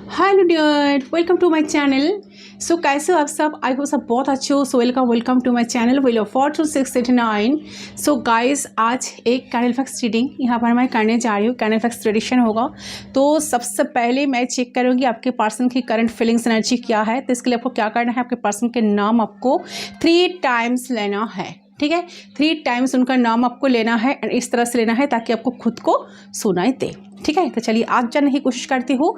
Hello dear, welcome to my channel. So कैसे हो आप सब? आई होप सब बहुत अच्छे हो। So welcome to my channel will 4269। So guys, आज एक कैंडल फैक्स रीडिंग यहाँ पर मैं करने जा रही हूँ। कैंडल फैक्स ट्रेडिशन होगा। तो सबसे पहले मैं चेक करूँगी आपके पर्सन की करंट फीलिंग्स एनर्जी क्या है। तो इसके लिए आपको क्या करना है, आपके पर्सन के नाम आपको 3 टाइम्स लेना है। ठीक है, 3 टाइम्स उनका नाम आपको लेना है और इस तरह से लेना है ताकि आपको खुद को सुनाई दे। ठीक है, तो चलिए आज जानने की कोशिश करती हूँ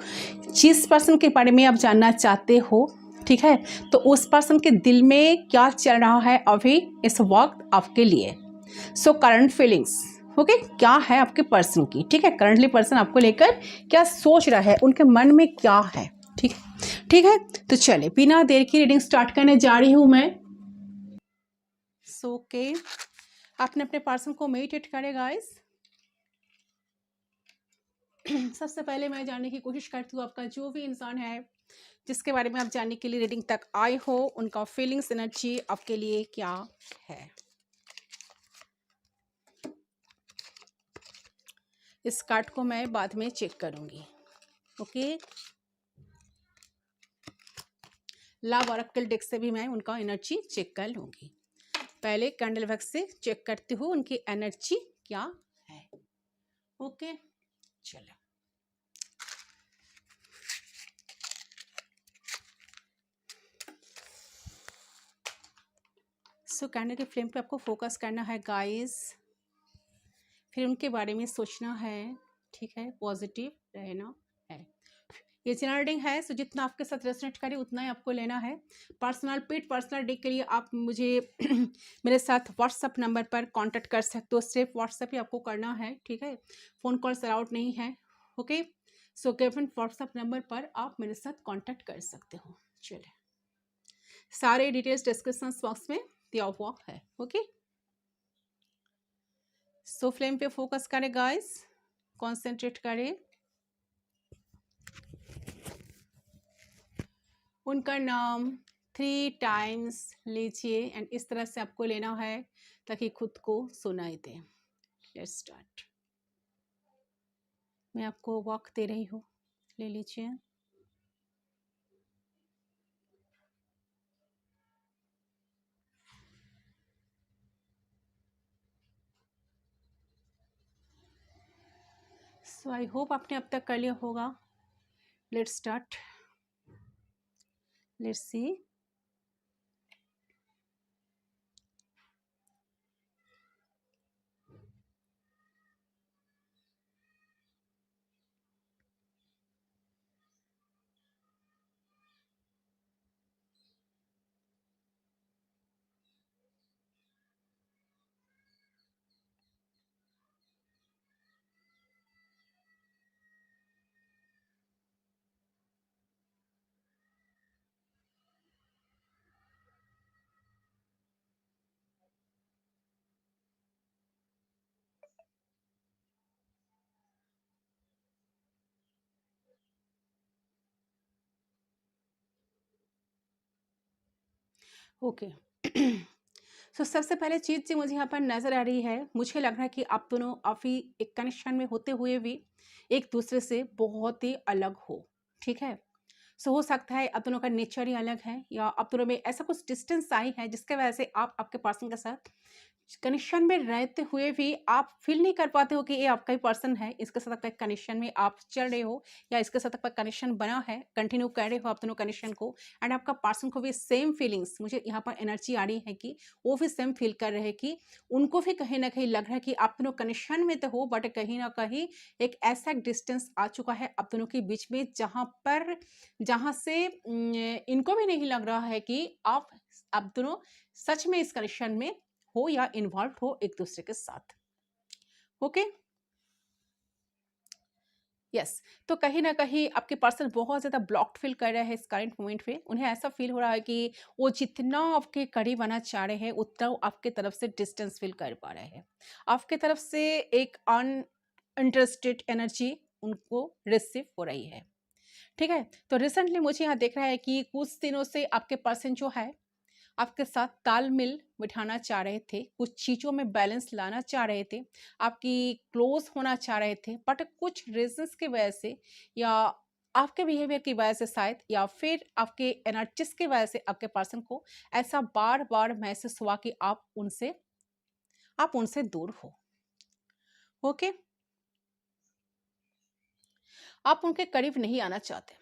जिस पर्सन के बारे में आप जानना चाहते हो। ठीक है, तो उस पर्सन के दिल में क्या चल रहा है अभी इस वक्त आपके लिए। सो करंट फीलिंग्स, ओके, क्या है आपके पर्सन की। ठीक है, करंटली पर्सन आपको लेकर क्या सोच रहा है, उनके मन में क्या है। ठीक है, ठीक है, तो चलिए बिना देर की रीडिंग स्टार्ट करने जा रही हूँ मैं। सो ओके, आपने अपने पर्सन को मेडिटेट करें गाइस। सबसे पहले मैं जानने की कोशिश करती हूँ आपका जो भी इंसान है जिसके बारे में आप जानने के लिए रीडिंग तक आए हो, उनका फीलिंग्स एनर्जी आपके लिए क्या है। इस कार्ड को मैं बाद में चेक करूंगी। ओके, लव ऑरेकल डेक से भी मैं उनका एनर्जी चेक कर लूंगी। पहले कैंडल वैक्स से चेक करती हूँ उनकी एनर्जी क्या है। ओके, चलो। सो कैंडल के फ्लेम पे आपको फोकस करना है गाइस, फिर उनके बारे में सोचना है। ठीक है, पॉजिटिव रहना है। ये जनरल रीडिंग है, सो जितना आपके साथ रेजोनेट करे उतना ही आपको लेना है। पर्सनल रीडिंग के लिए आप मुझे मेरे साथ व्हाट्सअप नंबर पर कांटेक्ट कर सकते हो। सिर्फ व्हाट्सअप ही आपको करना है। ठीक है, फ़ोन कॉल्स अलाउड नहीं है। Okay, so given WhatsApp number पर आप मेरे साथ कांटेक्ट कर सकते हो। चलिए, सारे डिटेल्स डिस्क्रिप्शन बॉक्स में दिया हुआ है। ओके, सो फ्लेम पे फोकस करें गाइस, कॉन्सेंट्रेट करें। उनका नाम 3 टाइम्स लीजिए एंड इस तरह से आपको लेना है ताकि खुद को सुनाई दे। Let's start. मैं आपको वॉक दे रही हूँ, ले लीजिए। सो आई होप आपने अब तक कर लिया होगा। Let's start, let's see. Okay, so सबसे पहले चीज़ जो मुझे यहाँ पर नज़र आ रही है, मुझे लग रहा है कि आप दोनों अभी एक कनेक्शन में होते हुए भी एक दूसरे से बहुत ही अलग हो। ठीक है, सो हो सकता है आप दोनों का नेचर ही अलग है या आप दोनों में ऐसा कुछ डिस्टेंस आई है जिसके वजह से आप आपके पर्सन के साथ कनेक्शन में रहते हुए भी आप फील नहीं कर पाते हो कि ये आपका ही पर्सन है, इसके साथ आपका कनेक्शन में आप चल रहे हो या इसके साथ आपका कनेक्शन बना है, कंटिन्यू कर रहे हो आप दोनों कनेक्शन को। एंड आपका पर्सन को भी सेम फीलिंग्स, मुझे यहाँ पर एनर्जी आ रही है कि वो भी सेम फील कर रहे हैं कि उनको भी कहीं ना कहीं लग रहा है कि आप दोनों कनेक्शन में तो हो बट कहीं ना कहीं एक ऐसा डिस्टेंस आ चुका है आप दोनों के बीच में जहाँ से इनको भी नहीं लग रहा है कि आप दोनों सच में इस कनेक्शन में हो या इन्वॉल्व हो एक दूसरे के साथ। ओके, यस, तो कहीं ना कहीं आपके पर्सन बहुत ज़्यादा ब्लॉक्ड फील कर रहे हैं इस करंट मोमेंट में। उन्हें ऐसा फील हो रहा है कि वो जितना आपके करीब आना चाह रहे हैं उतना वो आपके तरफ से डिस्टेंस फील कर पा रहे हैं। आपके तरफ से एक अनइंटरेस्टेड एनर्जी उनको रिसीव हो रही है। ठीक है, तो रिसेंटली मुझे यहाँ देख रहा है कि कुछ दिनों से आपके पर्सन जो है आपके साथ तालमेल बिठाना चाह रहे थे, कुछ चीज़ों में बैलेंस लाना चाह रहे थे, आपकी क्लोज होना चाह रहे थे, बट कुछ रीजंस की वजह से या आपके बिहेवियर की वजह से शायद, या फिर आपके एनर्जीज की वजह से आपके पर्सन को ऐसा बार बार महसूस हुआ कि आप उनसे दूर हो। ओके, आप उनके करीब नहीं आना चाहते,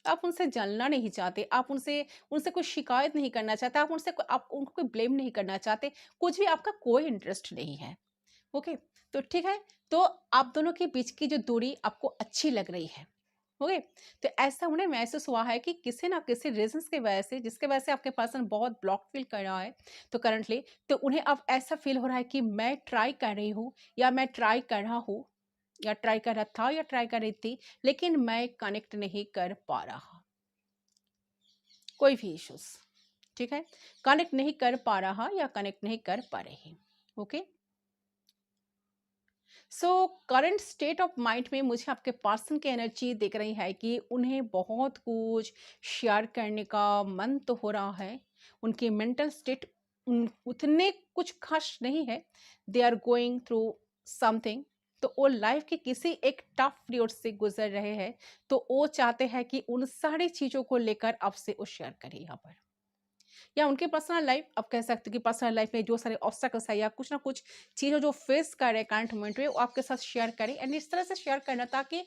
आप उनसे जलना नहीं चाहते, आप उनसे उनसे कोई शिकायत नहीं करना चाहते, आप उनको कोई ब्लेम नहीं करना चाहते, कुछ भी आपका कोई इंटरेस्ट नहीं है। ओके, तो ठीक है, तो आप दोनों के बीच की जो दूरी आपको अच्छी लग रही है। ओके, तो ऐसा उन्हें महसूस हुआ है कि किसी ना किसी रीजंस की वजह से, जिसके वजह से आपके पर्सन बहुत ब्लॉक फील कर रहा है, तो करंटली तो उन्हें अब ऐसा फील हो रहा है कि मैं ट्राई कर रही हूँ, या मैं ट्राई कर रहा हूँ, या ट्राई कर रहा था, या ट्राई कर रही थी, लेकिन मैं कनेक्ट नहीं कर पा रहा। कोई भी इश्यूज, ठीक है, कनेक्ट नहीं कर पा रहा या कनेक्ट नहीं कर पा रही। Okay, so current state of mind में मुझे आपके पर्सन की एनर्जी दिख रही है कि उन्हें बहुत कुछ शेयर करने का मन तो हो रहा है, उनकी मेंटल स्टेट उतने कुछ खास नहीं है, they are going through something, तो वो लाइफ के किसी एक टफ पीरियड से गुजर रहे हैं, तो वो चाहते हैं कि उन सारी चीज़ों को लेकर आपसे वो शेयर करें यहाँ पर, या उनके पर्सनल लाइफ, आप कह सकते हो कि पर्सनल लाइफ में जो सारे ऑब्स्टेकल्स है या कुछ ना कुछ चीज़ें जो फेस कर रहे हैं करंट मोमेंट में, वो आपके साथ शेयर करें, एंड इस तरह से शेयर करना ताकि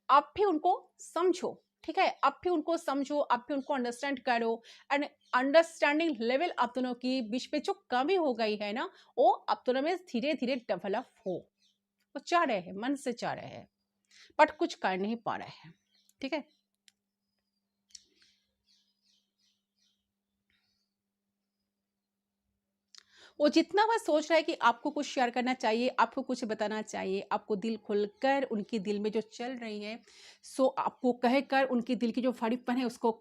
आप भी उनको समझो। ठीक है, आप भी उनको समझो, आप भी उनको अंडरस्टैंड करो, एंड अंडरस्टैंडिंग लेवल आप दोनों की बीच में जो कमी हो गई है ना, वो आप दोनों में धीरे धीरे डेवलप हो। वो चाह रहे हैं, मन से चाह रहे हैं, बट कुछ कर नहीं पा रहे हैं। ठीक है, वो जितना वह सोच रहा है कि आपको कुछ शेयर करना चाहिए, आपको कुछ बताना चाहिए, आपको दिल खुलकर उनकी दिल में जो चल रही है, सो आपको कहकर उनकी दिल की जो फड़ीपन है उसको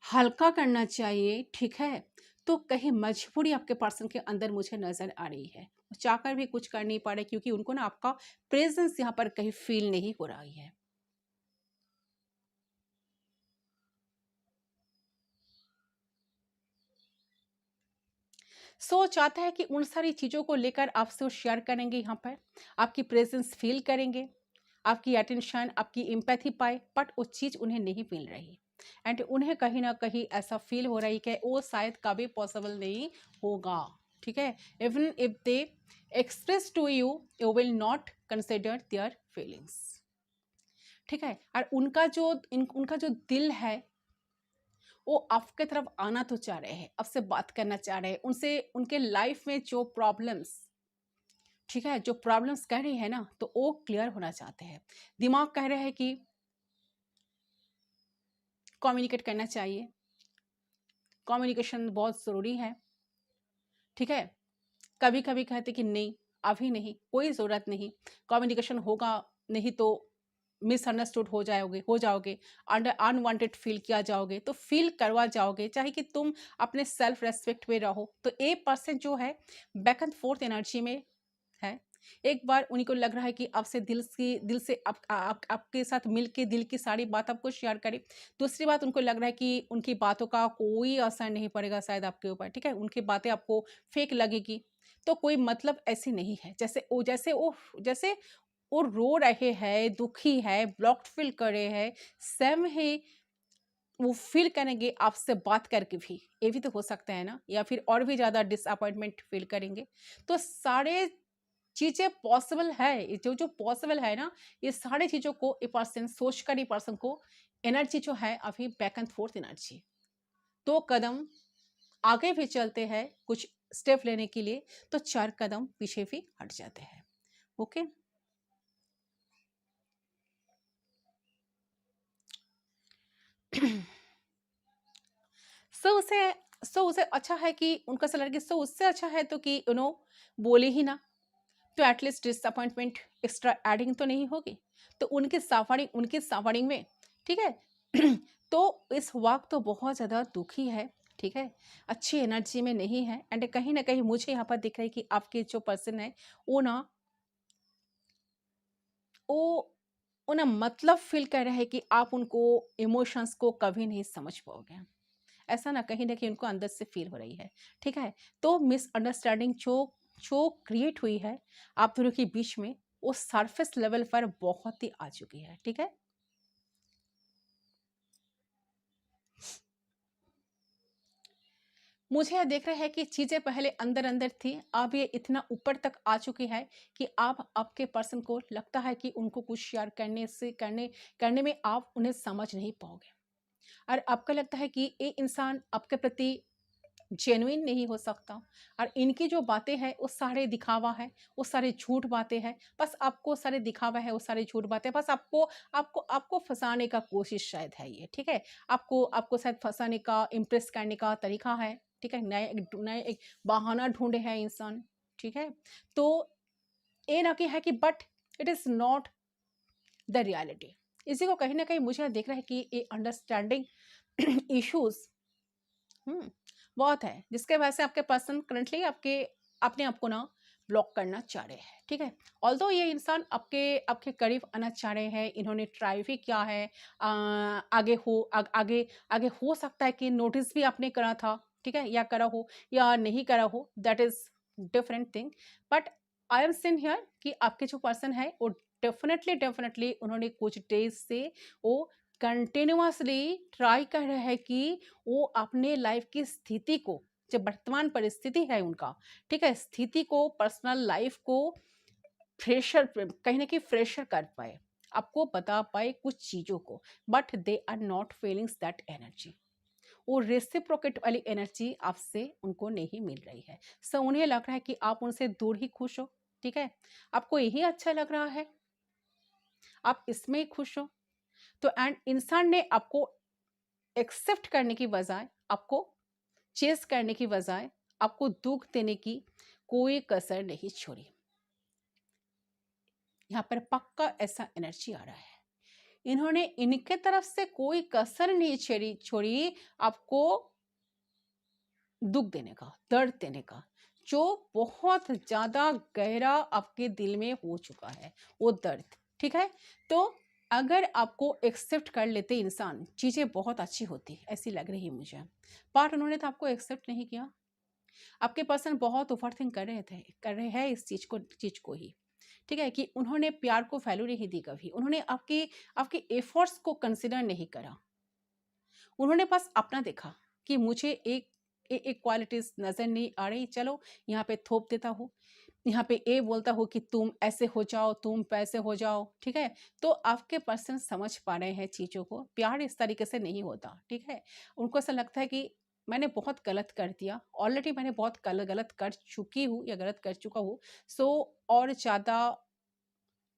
हल्का करना चाहिए। ठीक है, तो कहीं मजबूरी आपके पर्सन के अंदर मुझे नजर आ रही है, वो चाहकर भी कुछ कर नहीं पा रहे, क्योंकि उनको ना आपका प्रेजेंस यहाँ पर कहीं फील नहीं हो रही है। सो चाहता है कि उन सारी चीज़ों को लेकर आपसे वो शेयर करेंगे, यहाँ पर आपकी प्रेजेंस फील करेंगे, आपकी अटेंशन, आपकी एम्पैथी पाए, बट वो चीज़ उन्हें नहीं मिल रही, एंड उन्हें कहीं ना कहीं ऐसा फील हो रही कि वो शायद कभी पॉसिबल नहीं होगा। ठीक है, even if they express to you, you will not consider their feelings. ठीक है, और उनका जो दिल है, वो आपके तरफ आना तो चाह रहे हैं, आपसे बात करना चाह रहे हैं, उनसे उनके लाइफ में जो प्रॉब्लम्स, ठीक है, जो प्रॉब्लम्स कह रही है ना, तो वो क्लियर होना चाहते हैं। दिमाग कह रहे हैं कि कम्युनिकेट करना चाहिए, कम्युनिकेशन बहुत ज़रूरी है। ठीक है, कभी कभी कहते कि नहीं, अभी नहीं, कोई ज़रूरत नहीं, कम्युनिकेशन होगा नहीं तो मिसअंडरस्टूड हो जाओगे, अंडर अनवांटेड फील किया जाओगे, तो फील करवा जाओगे, चाहे कि तुम अपने सेल्फ रेस्पेक्ट में रहो। तो ए पर्सन जो है बैक एंड फोर्थ एनर्जी में है। एक बार उन्हीं को लग रहा है कि आपसे दिल से आपके साथ मिल के दिल की सारी बात आपको शेयर करें। दूसरी बात, उनको लग रहा है कि उनकी बातों का कोई असर नहीं पड़ेगा शायद आपके ऊपर। ठीक है, उनकी बातें आपको फेक लगेगी, तो कोई मतलब ऐसी नहीं है। जैसे वो रो रहे हैं, दुखी है, ब्लॉक्ड फील कर रहे हैं, सेम ही वो फील करेंगे आपसे बात करके भी, ये भी तो हो सकता है ना, या फिर और भी ज़्यादा डिसअपॉइंटमेंट फील करेंगे। तो सारे चीज़ें पॉसिबल है, ये जो पॉसिबल है ना, ये सारी चीज़ों को ए पर्सन सोच कर, ये पर्सन को एनर्जी जो है अभी बैक एंड फोर्थ एनर्जी, 2 कदम आगे भी चलते हैं कुछ स्टेप लेने के लिए, तो 4 कदम पीछे भी हट जाते हैं। ओके, सो उसे सो उसे अच्छा है कि उनका सैलरी की, सो उससे अच्छा है तो कि बोले ही ना, तो एटलीस्ट डिसअपॉइंटमेंट एक्स्ट्रा एडिंग तो नहीं होगी। तो उनकी सफरिंग में, ठीक है, तो इस वक्त तो बहुत ज़्यादा दुखी है। ठीक है, अच्छी एनर्जी में नहीं है, एंड कहीं ना कहीं मुझे यहाँ पर दिख रहा है कि आपके जो पर्सन है, वो ना वो वो ना मतलब फील कर रहे हैं कि आप उनको इमोशंस को कभी नहीं समझ पाओगे। ऐसा ना कहीं उनको अंदर से फील हो रही है। ठीक है, तो मिसअंडरस्टैंडिंग जो जो क्रिएट हुई है आप दोनों के बीच में, वो सरफेस लेवल पर बहुत ही आ चुकी है। ठीक है, मुझे यह देख रहा है कि चीजें पहले अंदर अंदर थी, अब ये इतना ऊपर तक आ चुकी है कि आप आपके पर्सन को लगता है कि उनको कुछ शेयर करने में आप उन्हें समझ नहीं पाओगे, और आपको लगता है कि ये इंसान आपके प्रति जेन्युइन नहीं हो सकता, और इनकी जो बातें हैं वो सारे दिखावा है, वो सारे झूठ बातें हैं, बस आपको सारे दिखावा है, वो सारे झूठ बातें, बस आपको आपको आपको फंसाने का कोशिश शायद है ये। ठीक है, आपको आपको शायद फंसाने का, इम्प्रेस करने का तरीका है। ठीक है, नए नए एक बहाना ढूंढे हैं इंसान। ठीक है, तो ये ना कि है कि but it is not the reality. इसी को कहीं ना कहीं मुझे देख रहा है कि ये अंडरस्टैंडिंग इश्यूज बहुत है, जिसके वजह से आपके पर्सन करंटली आपके अपने आप को ना ब्लॉक करना चाह रहे हैं। ठीक है, ऑल्दो ये इंसान आपके आपके करीब आना चाह रहे हैं, इन्होंने ट्राई भी किया है, आगे आगे हो सकता है कि नोटिस भी आपने करा था। ठीक है, या करा हो या नहीं करा हो, that is different thing, but I am seen here कि आपके जो पर्सन है वो डेफिनेटली उन्होंने कुछ डेज से वो कंटिन्यूअसली ट्राई कर रहे हैं कि वो अपने लाइफ की स्थिति को, जो वर्तमान परिस्थिति है उनका, ठीक है, स्थिति को, पर्सनल लाइफ को फ्रेशर, कहीं ना कहीं फ्रेशर कर पाए, आपको बता पाए कुछ चीज़ों को, but they are not feelings that energy. वो रेसिप्रोकेट वाली एनर्जी आपसे उनको नहीं मिल रही है। सो उन्हें लग रहा है कि आप उनसे दूर ही खुश हो। ठीक है, आपको यही अच्छा लग रहा है, आप इसमें ही खुश हो। तो एंड इंसान ने आपको एक्सेप्ट करने की बजाय, आपको चेस करने की बजाय, आपको दुख देने की कोई कसर नहीं छोड़ी। यहां पर पक्का ऐसा एनर्जी आ रहा है, इन्होंने इनके तरफ से कोई कसर नहीं छोड़ी आपको दुख देने का, दर्द देने का, जो बहुत ज्यादा गहरा आपके दिल में हो चुका है वो दर्द। ठीक है, तो अगर आपको एक्सेप्ट कर लेते इंसान, चीजें बहुत अच्छी होती, ऐसी लग रही है मुझे, पर उन्होंने तो आपको एक्सेप्ट नहीं किया। आपके पर्सन बहुत ओवरथिंक कर रहे हैं इस चीज को ही। ठीक है, कि उन्होंने प्यार को वैल्यू नहीं दी कभी, उन्होंने आपके आपके एफर्ट्स को कंसिडर नहीं करा, उन्होंने बस अपना देखा कि मुझे एक क्वालिटीज नजर नहीं आ रही, चलो यहाँ पे थोप देता हूँ, यहाँ पे ये बोलता हूँ कि तुम ऐसे हो जाओ, तुम पैसे हो जाओ। ठीक है, तो आपके पर्सन समझ पा रहे हैं चीज़ों को, प्यार इस तरीके से नहीं होता। ठीक है, उनको ऐसा लगता है कि मैंने बहुत गलत कर दिया, ऑलरेडी मैंने बहुत गलत कर चुकी हूँ या गलत कर चुका हूँ, सो और ज़्यादा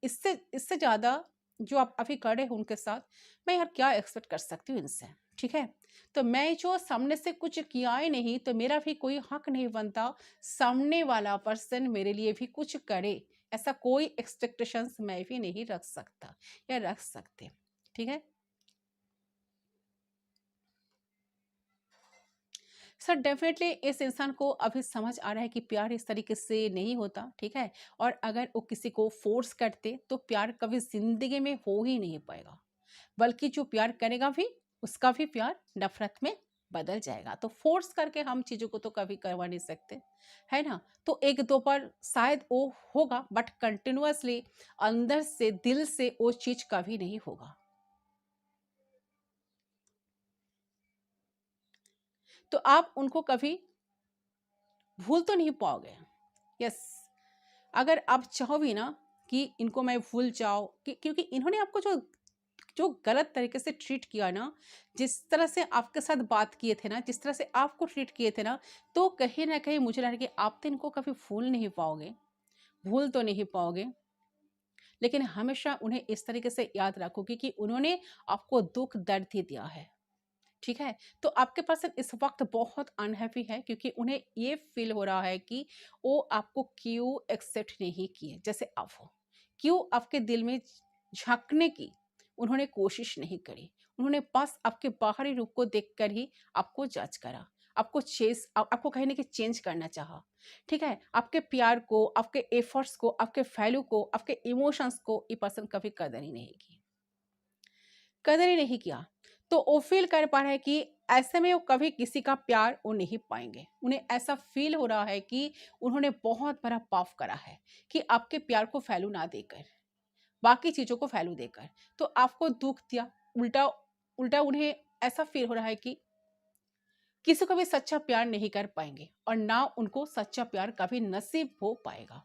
इससे इससे ज़्यादा जो आप अभी कर रहे हो उनके साथ, मैं यार क्या एक्सपेक्ट कर सकती हूँ इनसे। ठीक है, तो मैं जो सामने से कुछ किया ही नहीं, तो मेरा भी कोई हक नहीं बनता सामने वाला पर्सन मेरे लिए भी कुछ करे, ऐसा कोई एक्सपेक्टेशंस मैं भी नहीं रख सकता या रख सकते। ठीक है सर, डेफिनेटली इस इंसान को अभी समझ आ रहा है कि प्यार इस तरीके से नहीं होता। ठीक है, और अगर वो किसी को फोर्स करते तो प्यार कभी जिंदगी में हो ही नहीं पाएगा, बल्कि जो प्यार करेगा भी उसका भी प्यार नफरत में बदल जाएगा। तो फोर्स करके हम चीज़ों को तो कभी करवा नहीं सकते, है ना। तो एक दो बार शायद वो होगा, बट कंटिन्यूअसली अंदर से, दिल से वो चीज़ कभी नहीं होगा। तो आप उनको कभी भूल तो नहीं पाओगे। यस, अगर आप चाहो भी ना कि इनको मैं भूल जाओ, क्योंकि इन्होंने आपको जो जो गलत तरीके से ट्रीट किया ना, जिस तरह से आपके साथ बात किए थे ना, जिस तरह से आपको ट्रीट किए थे ना, तो कहीं ना कहीं मुझे लग रहा है कि आप तो इनको कभी भूल नहीं पाओगे, भूल तो नहीं पाओगे, लेकिन हमेशा उन्हें इस तरीके से याद रखोगे कि उन्होंने आपको दुख दर्द ही दिया है। ठीक है, तो आपके पर्सन इस वक्त बहुत अनहैप्पी है, क्योंकि उन्हें ये फील हो रहा है कि वो आपको क्यों एक्सेप्ट नहीं किए जैसे आप हो, क्यों आपके दिल में झांकने की उन्होंने कोशिश नहीं करी, उन्होंने बस आपके बाहरी रूप को देखकर ही आपको जज करा, आपको कहीं ना कहीं चेंज करना चाहा। ठीक है, आपके प्यार को, आपके एफर्ट्स को, आपके वैल्यू को, आपके इमोशंस को ये पर्सन कभी कदर ही नहीं की, कदर ही नहीं किया। तो वो फील कर पा रहे हैं कि ऐसे में वो कभी किसी का प्यार वो नहीं पाएंगे। उन्हें ऐसा फील हो रहा है कि उन्होंने बहुत बड़ा पाप करा है कि आपके प्यार को वैल्यू ना देकर, बाकी चीज़ों को वैल्यू देकर तो आपको दुख दिया। उल्टा उल्टा उन्हें ऐसा फील हो रहा है कि किसी को भी सच्चा प्यार नहीं कर पाएंगे और ना उनको सच्चा प्यार कभी नसीब हो पाएगा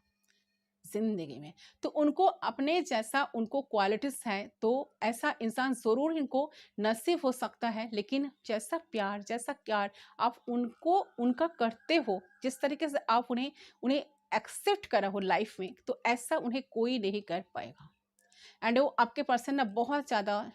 जिंदगी में। तो उनको अपने जैसा उनको क्वालिटीज है तो ऐसा इंसान जरूर इनको नसीब हो सकता है, लेकिन जैसा प्यार आप उनको उनका करते हो, जिस तरीके से आप उन्हें उन्हें एक्सेप्ट करा हो लाइफ में, तो ऐसा उन्हें कोई नहीं कर पाएगा। एंड वो आपके पर्सन ना बहुत ज़्यादा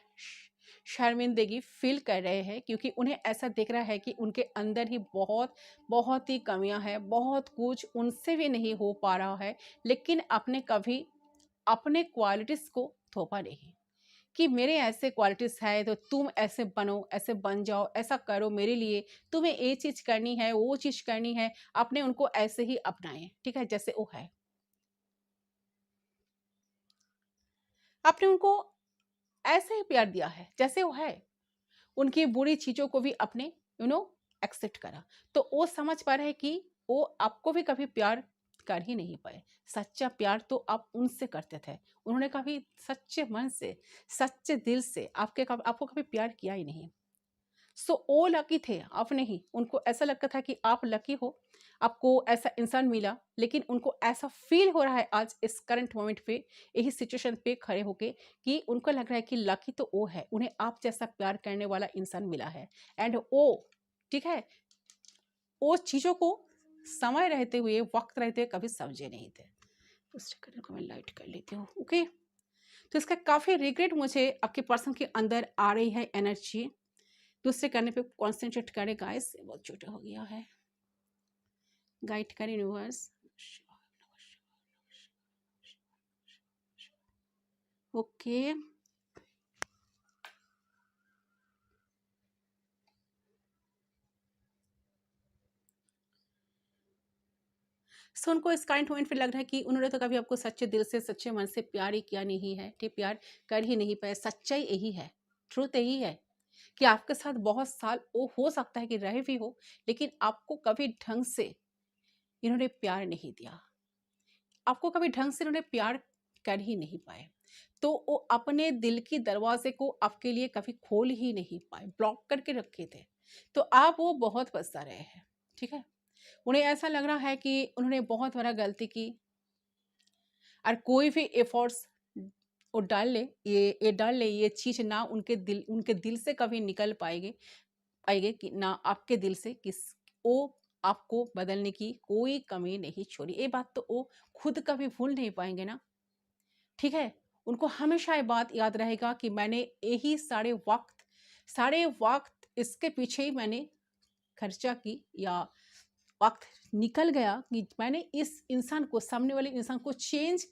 शर्मिंदगी फील कर रहे हैं, क्योंकि उन्हें ऐसा दिख रहा है कि उनके अंदर ही बहुत बहुत ही कमियां हैं, बहुत कुछ उनसे भी नहीं हो पा रहा है, लेकिन आपने कभी अपने क्वालिटीज़ को थोपा नहीं कि मेरे ऐसे क्वालिटीज़ है तो तुम ऐसे बनो, ऐसे बन जाओ, ऐसा करो मेरे लिए, तुम्हें ये चीज़ करनी है, वो चीज़ करनी है। आपने उनको ऐसे ही अपनाए, ठीक है, जैसे वो है। आपने उनको ऐसे ही प्यार दिया है जैसे वो है। उनकी बुरी चीज़ों को भी अपने एक्सेप्ट करा। तो वो समझ पा रहे हैं कि वो आपको भी कभी प्यार कर ही नहीं पाए। सच्चा प्यार तो आप उनसे करते थे। उन्होंने कभी सच्चे मन से, सच्चे दिल से आपको कभी प्यार किया ही नहीं। सो वो लकी थे, आप नहीं। उनको ऐसा लगता था कि आप लकी हो, आपको ऐसा इंसान मिला, लेकिन उनको ऐसा फील हो रहा है आज इस करंट मोमेंट पे, यही सिचुएशन पे खड़े होके, कि उनको लग रहा है कि लकी तो वो है, उन्हें आप जैसा प्यार करने वाला इंसान मिला है। एंड वो, ठीक है, वो चीज़ों को समय रहते हुए, वक्त रहते हुए कभी समझे नहीं थे। उस कलर को मैं लाइट कर लेती हूँ, ओके। तो इसका काफ़ी रिग्रेट मुझे आपके पर्सन के अंदर आ रही है एनर्जी। दूसरे करने पे कॉन्सेंट्रेट करें गाइस, बहुत छोटा हो गया है। गाइड करें यूनिवर्स। ओके, सो उनको इस करंट मोमेंट पे लग रहा है कि उन्होंने तो कभी आपको सच्चे दिल से, सच्चे मन से प्यार ही किया नहीं है, ठीक, प्यार कर ही नहीं पाए। सच्चाई यही है, ट्रूथ यही है कि आपके साथ बहुत साल वो हो सकता है कि रहे भी हो, लेकिन आपको कभी ढंग से इन्होंने प्यार नहीं दिया। आपको कभी ढंग से उन्होंने प्यार कर ही नहीं पाए। तो वो अपने दिल की दरवाजे को आपके लिए कभी खोल ही नहीं पाए, ब्लॉक करके रखे थे। तो आप वो बहुत पछता रहे हैं, ठीक है। उन्हें ऐसा लग रहा है कि उन्होंने बहुत बड़ा गलती की, और कोई भी एफर्ट्स वो डाल ले, ये डाल ले, ये चीज़ ना उनके दिल से कभी निकल पाएगी कि ना आपके दिल से किस वो आपको बदलने की कोई कमी नहीं छोड़ी। ये बात तो वो खुद कभी भूल नहीं पाएंगे ना, ठीक है। उनको हमेशा ये बात याद रहेगा कि मैंने यही सारे वक्त इसके पीछे ही मैंने खर्चा की, या वक्त निकल गया कि मैंने इस इंसान को, सामने वाले इंसान को चेंज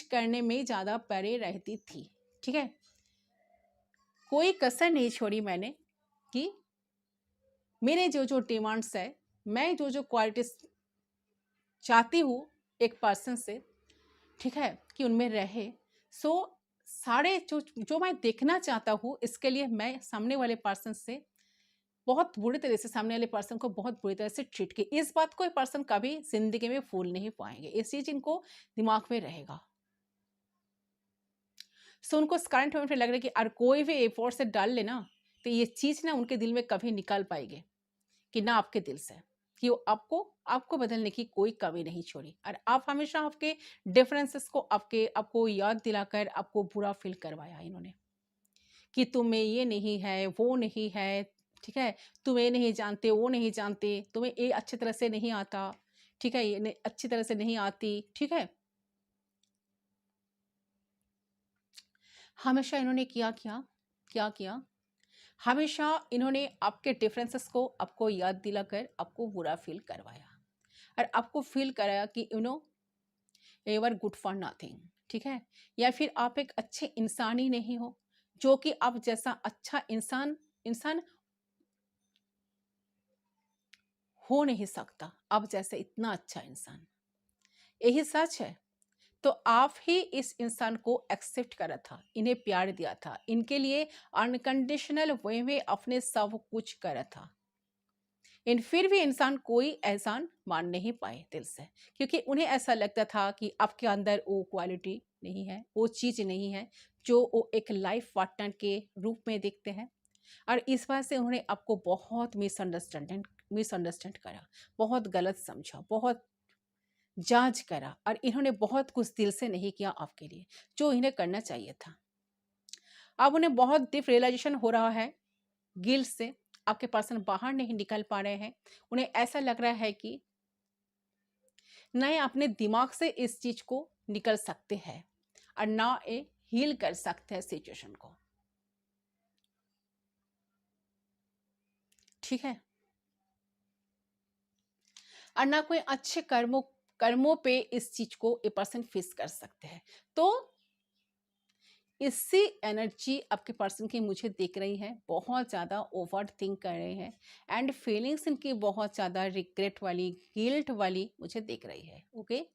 करने में ज़्यादा परे रहती थी, ठीक है। कोई कसर नहीं छोड़ी मैंने कि मेरे जो जो डिमांड्स है, मैं जो जो क्वालिटीज चाहती हूँ एक पर्सन से, ठीक है, कि उनमें रहे। सो सारे जो मैं देखना चाहता हूँ, इसके लिए मैं सामने वाले पर्सन से बहुत बुरी तरह से, सामने वाले पर्सन को बहुत बुरी तरह से ट्रीट की। इस बात को ये पर्सन कभी जिंदगी में भूल नहीं पाएंगे, इस चीज इनको दिमाग में रहेगा। सो उनको इस करंट मोमेंट में लग रहा है कि अगर कोई भी एफर्ट से डाल लेना, तो ये चीज ना उनके दिल में कभी निकल पाएगी, कि ना आपके दिल से, कि वो आपको आपको बदलने की कोई कमी नहीं छोड़ी। और आप हमेशा आपके डिफरेंसेस को आपको याद दिलाकर आपको बुरा फील करवाया इन्होंने, कि तुम्हें ये नहीं है, वो नहीं है, ठीक है, तुम ये नहीं जानते, वो नहीं जानते, तुम्हें ये अच्छी तरह से नहीं आता, ठीक है, अच्छी तरह से नहीं आती, ठीक है। हमेशा इन्होंने क्या किया, हमेशा इन्होंने आपके डिफरेंसेस को आपको याद दिलाकर आपको बुरा फील करवाया, और आपको फील कराया कि एवर गुड फॉर नथिंग, ठीक है। या फिर आप एक अच्छे इंसान ही नहीं हो, जो कि आप जैसा अच्छा इंसान इंसान हो नहीं सकता, आप जैसे इतना अच्छा इंसान, यही सच है। तो आप ही इस इंसान को एक्सेप्ट करा था, इन्हें प्यार दिया था, इनके लिए अनकंडीशनल वे में अपने सब कुछ करा था। इन फिर भी इंसान कोई एहसान मान नहीं पाए दिल से, क्योंकि उन्हें ऐसा लगता था कि आपके अंदर वो क्वालिटी नहीं है, वो चीज़ नहीं है जो वो एक लाइफ पार्टनर के रूप में देखते हैं। और इस वजह से उन्होंने आपको बहुत मिसअंडरस्टैंड करा, बहुत गलत समझा, बहुत जांच करा, और इन्होंने बहुत कुछ दिल से नहीं किया आपके लिए जो इन्हें करना चाहिए था। अब उन्हें बहुत डीप रियलाइजेशन हो रहा है गिल्ट से, आपके पर्सन बाहर नहीं निकल पा रहे हैं। उन्हें ऐसा लग रहा है कि ना ये अपने दिमाग से इस चीज को निकल सकते हैं और ना ये हील कर सकते हैं सिचुएशन को। ठीक है, और ना कोई अच्छे कर्मों पे इस चीज को ए पर्सन फेस कर सकते हैं। तो इससे एनर्जी आपके पर्सन की मुझे दिख रही है, बहुत ज़्यादा ओवर थिंक कर रहे हैं, एंड फीलिंग्स इनकी बहुत ज़्यादा रिग्रेट वाली, गिल्ट वाली मुझे दिख रही है। ओके,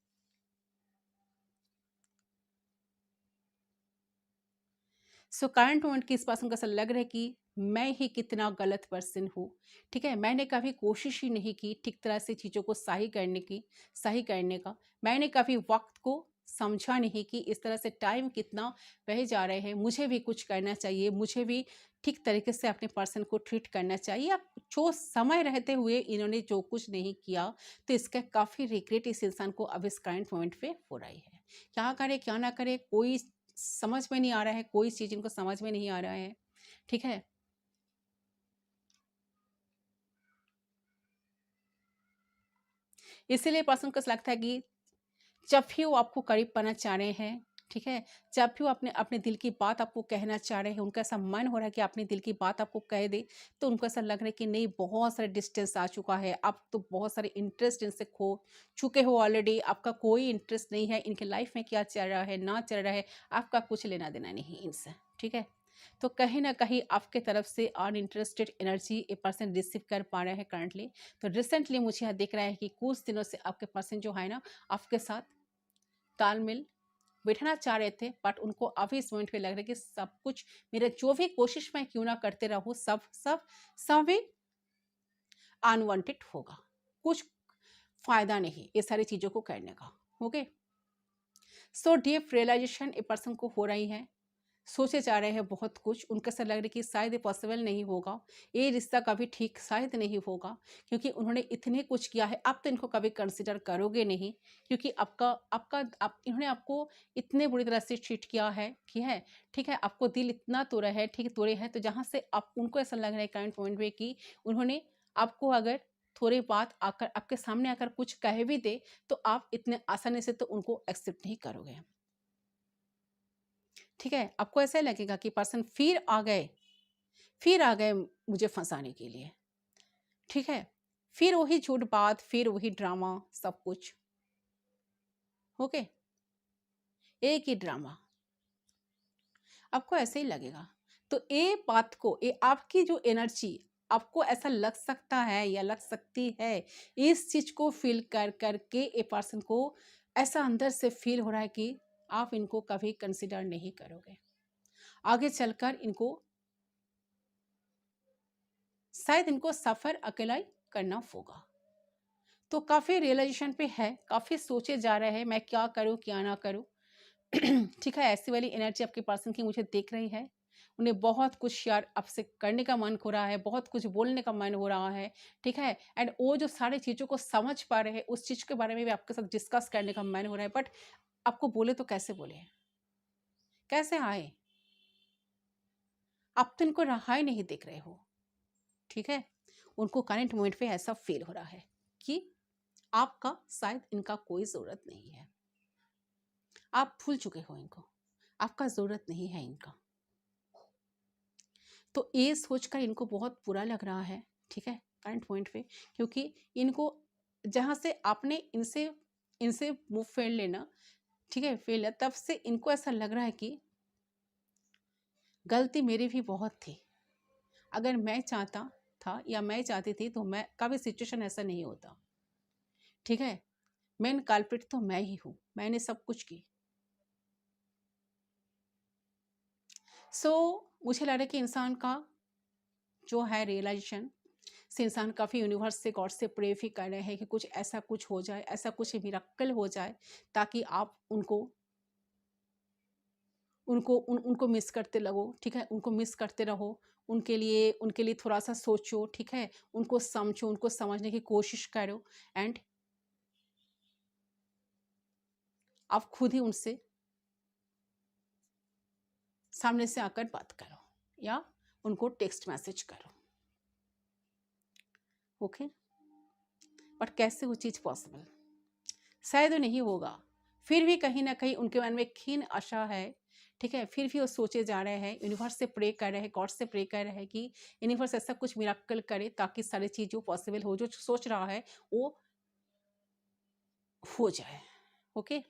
सो करंट मोमेंट की इस पर्सन को ऐसा लग रहा है कि मैं ही कितना गलत पर्सन हूँ। ठीक है, मैंने कभी कोशिश ही नहीं की ठीक तरह से चीज़ों को सही करने का। मैंने कभी वक्त को समझा नहीं कि इस तरह से टाइम कितना बह जा रहे हैं, मुझे भी कुछ करना चाहिए, मुझे भी ठीक तरीके से अपने पर्सन को ट्रीट करना चाहिए। अब जो समय रहते हुए इन्होंने जो कुछ नहीं किया, तो इसका काफ़ी रिग्रेट इस इंसान को अब इस करंट मोमेंट पे हो रही है। क्या करे क्या ना करे कोई समझ में नहीं आ रहा है, कोई चीज़ इनको समझ में नहीं आ रहा है। ठीक है, इसीलिए पर्सन को ऐसा लगता है कि जब भी वो आपको करीब पाना चाह रहे हैं, ठीक है, जब भी वो अपने अपने दिल की बात आपको कहना चाह रहे हैं, उनका ऐसा मन हो रहा है कि अपने दिल की बात आपको कह दे, तो उनको ऐसा लग रहा है कि नहीं, बहुत सारे डिस्टेंस आ चुका है, आप तो बहुत सारे इंटरेस्ट इनसे खो चुके हो ऑलरेडी, आपका कोई इंटरेस्ट नहीं है इनके लाइफ में, क्या चल रहा है ना चल रहा है, आपका कुछ लेना देना नहीं इनसे। ठीक है, तो कहीं ना कहीं आपके तरफ से uninterested energy a person receive कर पा रहे हैं करंटली। तो रिसेंटली मुझे यहाँ दिख रहा है कि कुछ दिनों से आपके पर्सन जो है ना, आपके साथ तालमेल बैठना चाह रहे थे, बट उनको अभी इस मोमेंट पे लग रहा है कि सब कुछ, मेरे जो भी कोशिश मैं क्यों ना करते रहूँ, सब सब सभी अनवांटेड होगा, कुछ फायदा नहीं ये सारी चीज़ों को करने का। Okay, so deep realization a person को हो रही है, सोचे जा रहे हैं बहुत कुछ, उनके ऐसा लग रहा है कि शायद ये पॉसिबल नहीं होगा, ये रिश्ता कभी ठीक शायद नहीं होगा, क्योंकि उन्होंने इतने कुछ किया है, अब तो इनको कभी कंसिडर करोगे नहीं, क्योंकि इन्होंने आपको इतने बुरी तरह से ट्रीट किया है। ठीक है, आपको दिल इतना तोड़ा है, ठीक है तोड़े हैं, तो जहाँ से आप उनको ऐसा लग रहा है करंट पॉइंट में कि उन्होंने आपको अगर थोड़ी बात आकर आपके सामने आकर कुछ कह भी दे, तो आप इतने आसानी से तो उनको एक्सेप्ट नहीं करोगे। ठीक है, आपको ऐसा लगेगा कि पर्सन फिर आ गए मुझे फंसाने के लिए। ठीक है, फिर वही झूठ बात, फिर वही ड्रामा, सब कुछ। ओके, एक ही ड्रामा, आपको ऐसे ही लगेगा। तो ये बात को, ये आपकी जो एनर्जी, आपको ऐसा लग सकता है या लग सकती है, इस चीज को फील कर करके ये पर्सन को ऐसा अंदर से फील हो रहा है कि आप इनको कभी कंसिडर नहीं करोगे, आगे चलकर इनको शायद इनको सफ़र अकेला ही करना होगा। तो काफ़ी रियलाइजेशन पे है, काफ़ी सोचे जा रहे हैं मैं क्या करूँ क्या ना करूँ। ठीक है, ऐसी वाली एनर्जी आपके पर्सन की मुझे दिख रही है। उन्हें बहुत कुछ शेयर आपसे करने का मन हो रहा है, बहुत कुछ बोलने का मन हो रहा है। ठीक है, एंड वो जो सारी चीज़ों को समझ पा रहे हैं, उस चीज़ के बारे में भी आपके साथ डिस्कस करने का मन हो रहा है, बट आपको बोले तो कैसे बोले, कैसे आए, आप तो इनको रहा ही नहीं देख रहे हो। ठीक है, उनको करंट मोमेंट पे ऐसा फील हो रहा है कि आपका शायद इनका कोई ज़रूरत नहीं है, आप भूल चुके हो इनको, आपका ज़रूरत नहीं है इनका। तो ये सोचकर इनको बहुत बुरा लग रहा है। ठीक है, करंट पॉइंट पे, क्योंकि इनको जहाँ से आपने इनसे इनसे मुंह फेर लेना, ठीक है, फेर लिया, तब से इनको ऐसा लग रहा है कि गलती मेरी भी बहुत थी, अगर मैं चाहता था या मैं चाहती थी तो मैं कभी सिचुएशन ऐसा नहीं होता। ठीक है, मेन कल्प्रिट तो मैं ही हूँ, मैंने सब कुछ की, मुझे लग रहा है कि इंसान का जो है रियलाइजेशन से इंसान काफ़ी यूनिवर्स से, गॉड से प्रे भी कर रहे हैं कि कुछ ऐसा कुछ हो जाए, ऐसा कुछ मिरेकल हो जाए, ताकि आप उनको उनको मिस करते लगो, ठीक है, उनको मिस करते रहो, उनके लिए थोड़ा सा सोचो, ठीक है, उनको समझो, उनको समझने की कोशिश करो, एंड आप खुद ही उनसे सामने से आकर बात करो या उनको टेक्स्ट मैसेज करो, ओके। बट कैसे वो चीज़ पॉसिबल, शायद वो नहीं होगा, फिर भी कहीं ना कहीं उनके मन में क्षीण आशा है, ठीक है, फिर भी वो सोचे जा रहे हैं, यूनिवर्स से प्रे कर रहे हैं, गॉड से प्रे कर रहे हैं कि यूनिवर्स ऐसा कुछ मिराकल करे ताकि सारी चीज़ जो पॉसिबल हो, जो सोच रहा है वो हो जाए, ओके।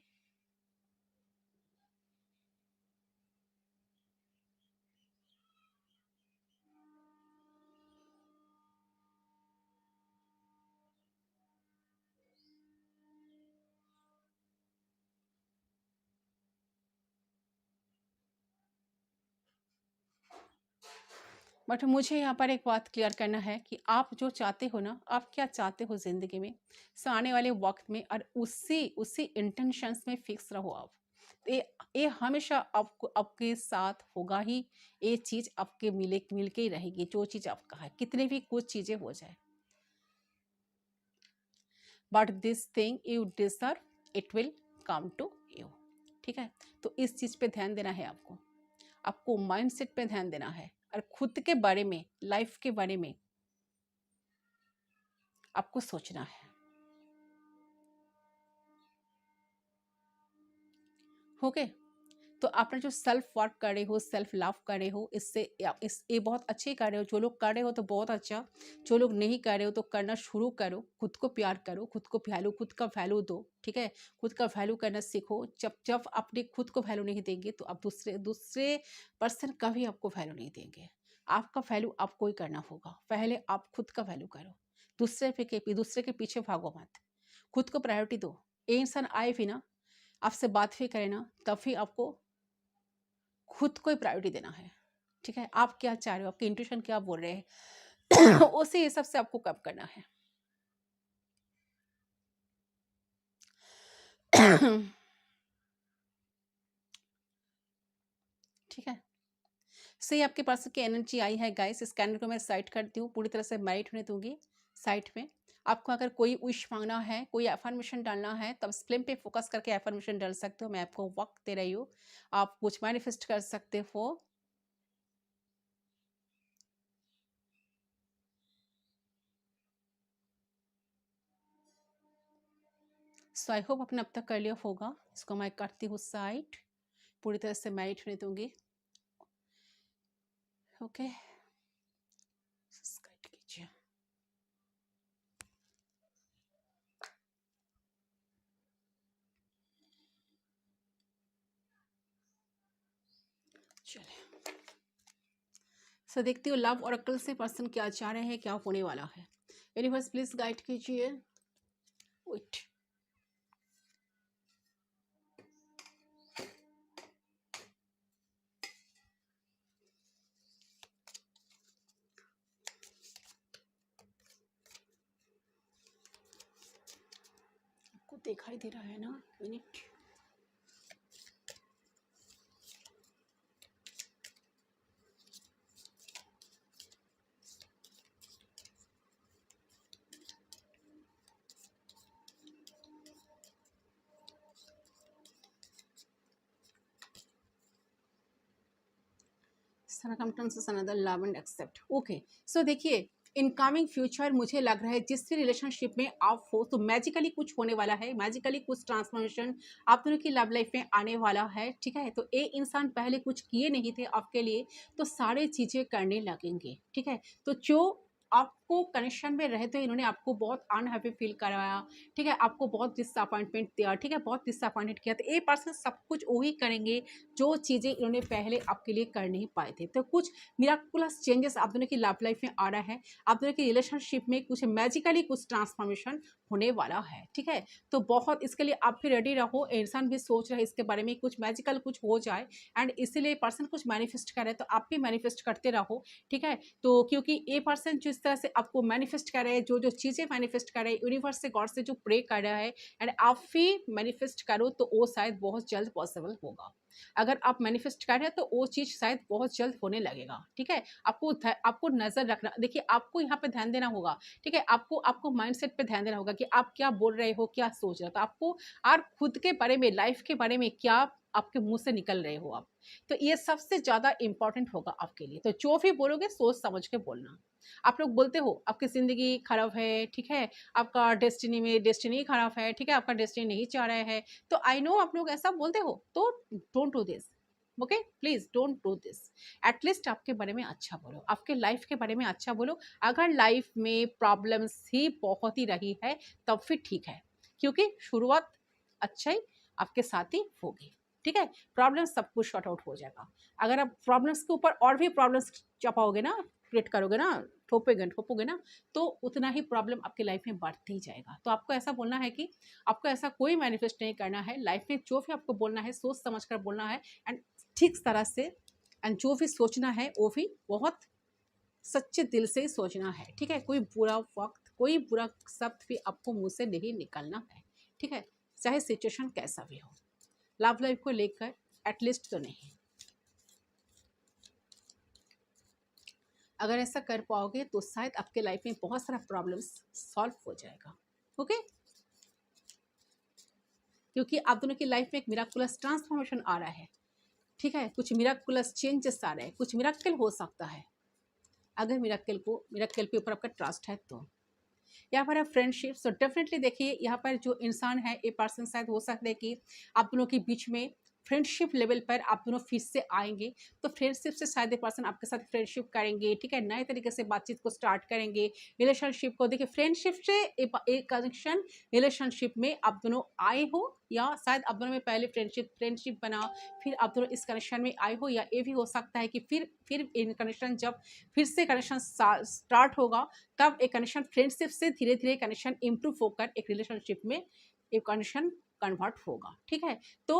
बट मुझे यहाँ पर एक बात क्लियर करना है कि आप जो चाहते हो ना, आप क्या चाहते हो ज़िंदगी में, सो आने वाले वक्त में, और उसी इंटेंशंस में फिक्स रहो आप। ये हमेशा आपको आपके साथ होगा ही, ये चीज़ आपके मिल के ही रहेगी, जो चीज़ आप कहा, कितने भी कुछ चीज़ें हो जाए, but this thing you deserve it will come to you, ठीक है। तो इस चीज़ पे ध्यान देना है आपको, आपको माइंडसेट पे ध्यान देना है, और खुद के बारे में, लाइफ के बारे में आपको सोचना है, ओके। तो आपने जो सेल्फ वर्क कर रहे हो, सेल्फ लव कर रहे हो, इससे ये बहुत अच्छे कर रहे हो, जो लोग कर रहे हो तो बहुत अच्छा, जो लोग नहीं कर रहे हो तो करना शुरू करो, खुद को प्यार करो, खुद को खुद का वैल्यू दो, ठीक है, खुद का वैल्यू करना सीखो। जब जब अपने खुद को वैल्यू नहीं देंगे तो आप दूसरे दूसरे पर्सन का भी आपको वैल्यू नहीं देंगे। आपका वैल्यू आपको ही करना होगा, पहले आप खुद का वैल्यू करो, दूसरे के पीछे भागो मत, खुद को प्रायोरिटी दो। ये इंसान आए भी ना, आपसे बात भी करे ना, तब भी आपको खुद को ही प्रायोरिटी देना है, ठीक है। आप क्या चाह रहे हो, आपकी इंट्यूशन क्या बोल रहे हैं उसी हिसाब से आपको कब करना है ठीक है। सही आपके पास की एनर्जी आई है गाइस, इस कैलेंडर को मैं साइड करती हूँ, पूरी तरह से मैरिट होने दूंगी साइड में। आपको अगर कोई विश मांगना है, कोई एफर्मेशन डालना है, तब फ्लेम पे फोकस करके एफर्मेशन डाल सकते हो, मैं आपको वक्त दे रही हूँ, आप कुछ मैनिफेस्ट कर सकते हो। सो आई होप आपने अब तक कर लिया होगा। इसको मैं करती हूँ साइड, पूरी तरह से मैरिट होने दूंगी, ओके। सब्सक्राइब कीजिए। चलिए, सो देखती हूँ लव ऑरेकल से पर्सन क्या चाह रहे हैं, क्या होने वाला है। यूनिवर्स प्लीज गाइड कीजिए। वेट, आपको दिखाई दे रहा है ना, minute. Circumstances another love and accept, okay. So देखिए, इनकमिंग फ्यूचर मुझे लग रहा है जिस भी रिलेशनशिप में आप हो, तो मैजिकली कुछ होने वाला है, मैजिकली कुछ ट्रांसफॉर्मेशन आप दोनों की लव लाइफ में आने वाला है, ठीक है। तो ये इंसान पहले कुछ किए नहीं थे आपके लिए, तो सारे चीज़ें करने लगेंगे, ठीक है। तो जो आपको कनेक्शन में रहते इन्होंने आपको बहुत अनहैप्पी फील कराया, ठीक है, आपको बहुत डिसअपॉइंटमेंट दिया, ठीक है, बहुत डिसअपॉइंटेड किया। तो ये पर्सन सब कुछ वही करेंगे जो चीज़ें इन्होंने पहले आपके लिए कर नहीं पाए थे। तो कुछ मिराकुलस चेंजेस आप दोनों की लव लाइफ में आ रहा है, आप दोनों की रिलेशनशिप में कुछ मैजिकली कुछ ट्रांसफॉर्मेशन होने वाला है, ठीक है। तो बहुत इसके लिए आप भी रेडी रहो, इंसान भी सोच रहे हैं इसके बारे में कुछ मैजिकल कुछ हो जाए, एंड इसीलिए पर्सन कुछ मैनिफेस्ट करे, तो आप भी मैनिफेस्ट करते रहो, ठीक है। तो क्योंकि ये पर्सन जिस तरह से आपको मैनिफेस्ट कर रहे हैं, जो जो चीज़ें मैनिफेस्ट कर रहे हैं, यूनिवर्स से, गॉड से जो प्रे कर रहा है, एंड आप भी मैनिफेस्ट करो तो वो शायद बहुत जल्द पॉसिबल होगा। अगर आप मैनिफेस्ट कर रहे हैं तो वो चीज़ शायद बहुत जल्द होने लगेगा, ठीक है। आपको नज़र रखना, देखिए आपको यहाँ पे ध्यान देना होगा, ठीक है। आपको माइंडसेट पे ध्यान देना होगा कि आप क्या बोल रहे हो, क्या सोच रहे हो। तो आपको और खुद के बारे में, लाइफ के बारे में क्या आपके मुंह से निकल रहे हो आप, तो ये सबसे ज़्यादा इंपॉर्टेंट होगा आपके लिए। तो जो भी बोलोगे सोच समझ के बोलना। आप लोग बोलते हो आपकी ज़िंदगी खराब है, ठीक है, आपका डेस्टिनी खराब है, ठीक है, आपका डेस्टिनी नहीं चाह रहा है, तो आई नो आप लोग ऐसा बोलते हो, तो don't do this, okay, please don't do this. At least आपके बारे में अच्छा बोलो, आपके लाइफ के बारे में अच्छा बोलो। अगर लाइफ में प्रॉब्लम्स ही बहुत ही रही है तब फिर ठीक है, क्योंकि शुरुआत अच्छा ही आपके साथ ही होगी, ठीक है। प्रॉब्लम सब कुछ शॉर्ट आउट हो जाएगा। अगर आप प्रॉब्लम्स के ऊपर और भी प्रॉब्लम्स चपाओगे ना, क्रिएट करोगे ना, ठोपोगे ना, तो उतना ही प्रॉब्लम आपकी लाइफ में बढ़ते ही जाएगा। तो आपको ऐसा बोलना है कि आपको ऐसा कोई मैनिफेस्ट नहीं करना है लाइफ में। जो भी आपको बोलना है सोच समझ कर बोलना है, एंड ठीक तरह से, एंड जो भी सोचना है वो भी बहुत सच्चे दिल से सोचना है, ठीक है। कोई बुरा वक्त, कोई बुरा शब्द भी आपको मुंह से नहीं निकलना है, ठीक है, चाहे सिचुएशन कैसा भी हो। लव लाइफ को लेकर एटलीस्ट तो नहीं। अगर ऐसा कर पाओगे तो शायद आपके लाइफ में बहुत सारा प्रॉब्लम्स सॉल्व हो जाएगा, ओके। क्योंकि आप दोनों की लाइफ में एक मिराकुलस ट्रांसफॉर्मेशन आ रहा है, ठीक है, कुछ मिराकुलस चेंजेस आ रहे हैं, कुछ मिराकल हो सकता है। अगर मिराकल के ऊपर आपका ट्रस्ट है तो। यहाँ पर है फ्रेंडशिप। सो डेफिनेटली देखिए यहाँ पर जो इंसान है, ये पर्सन शायद हो सकता है कि आप दोनों के बीच में फ्रेंडशिप लेवल पर आप दोनों फिर से आएंगे। तो फ्रेंडशिप से शायद ये पर्सन आपके साथ फ्रेंडशिप करेंगे, ठीक है, नए तरीके से बातचीत को स्टार्ट करेंगे, रिलेशनशिप को। देखिए फ्रेंडशिप से एक कनेक्शन रिलेशनशिप में आप दोनों आए हो, या शायद आप दोनों में पहले फ्रेंडशिप बना, फिर आप दोनों इस कनेक्शन में आए हो, या ये भी हो सकता है कि फिर इन कनेक्शन, जब फिर से कनेक्शन स्टार्ट होगा तब एक कनेक्शन फ्रेंडशिप से धीरे धीरे कनेक्शन इम्प्रूव होकर एक रिलेशनशिप में एक कनेक्शन कन्वर्ट होगा, ठीक है। तो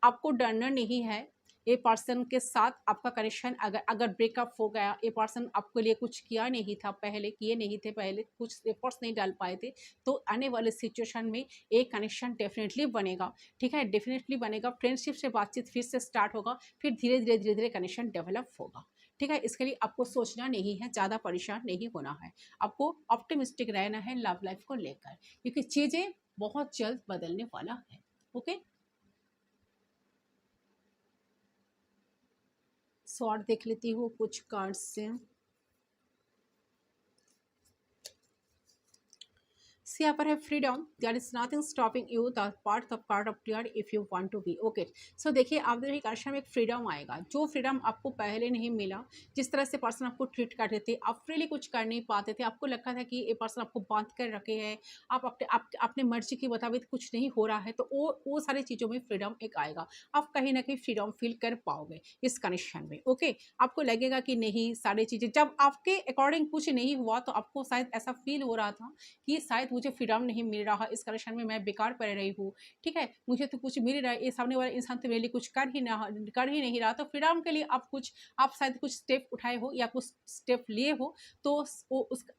आपको डरना नहीं है। ये पर्सन के साथ आपका कनेक्शन अगर ब्रेकअप हो गया, ये पर्सन आपके लिए कुछ किए नहीं थे पहले, कुछ एफर्ट्स नहीं डाल पाए थे, तो आने वाले सिचुएशन में एक कनेक्शन डेफिनेटली बनेगा, ठीक है, डेफिनेटली बनेगा। फ्रेंडशिप से बातचीत फिर से स्टार्ट होगा, फिर धीरे धीरे कनेक्शन डेवलप होगा, ठीक है। इसके लिए आपको सोचना नहीं है, ज़्यादा परेशान नहीं होना है, आपको ऑप्टिमिस्टिक रहना है लव लाइफ को लेकर, क्योंकि चीज़ें बहुत जल्द बदलने वाला है, ओके। शॉर्ट देख लेती हूँ कुछ कार्ड्स से। See, यहाँ पर है freedom, there is nothing stopping you, the part of card of clear if you want to be, okay. So देखिए आप देखिए कनेक्शन में एक फ्रीडम आएगा, जो फ्रीडम आपको पहले नहीं मिला। जिस तरह से पर्सन आपको ट्रीट करते थे, आप फ्रीली कुछ कर नहीं पाते थे, आपको लगता था कि ये पर्सन आपको बांध कर रखे हैं, आप अपने मर्जी के मुताबिक कुछ नहीं हो रहा है, तो वो सारी चीज़ों में फ्रीडम एक आएगा। आप कहीं ना कहीं फ्रीडम फील कर पाओगे इस कनेक्शन में, ओके। आपको लगेगा कि नहीं, सारी चीज़ें जब आपके अकॉर्डिंग कुछ नहीं हुआ तो आपको शायद ऐसा फील हो रहा था कि शायद मुझे फ्रीडम नहीं मिल रहा, इस कनेक्शन में मैं बेकार पड़ रही हूँ, ठीक है, मुझे तो कुछ मिल रहा है, ये सामने वाला इंसान तो मेरे लिए कुछ कर ही नहीं रहा। तो फ्रीडम के लिए आप शायद कुछ स्टेप उठाए हो या कुछ स्टेप लिए हो, तो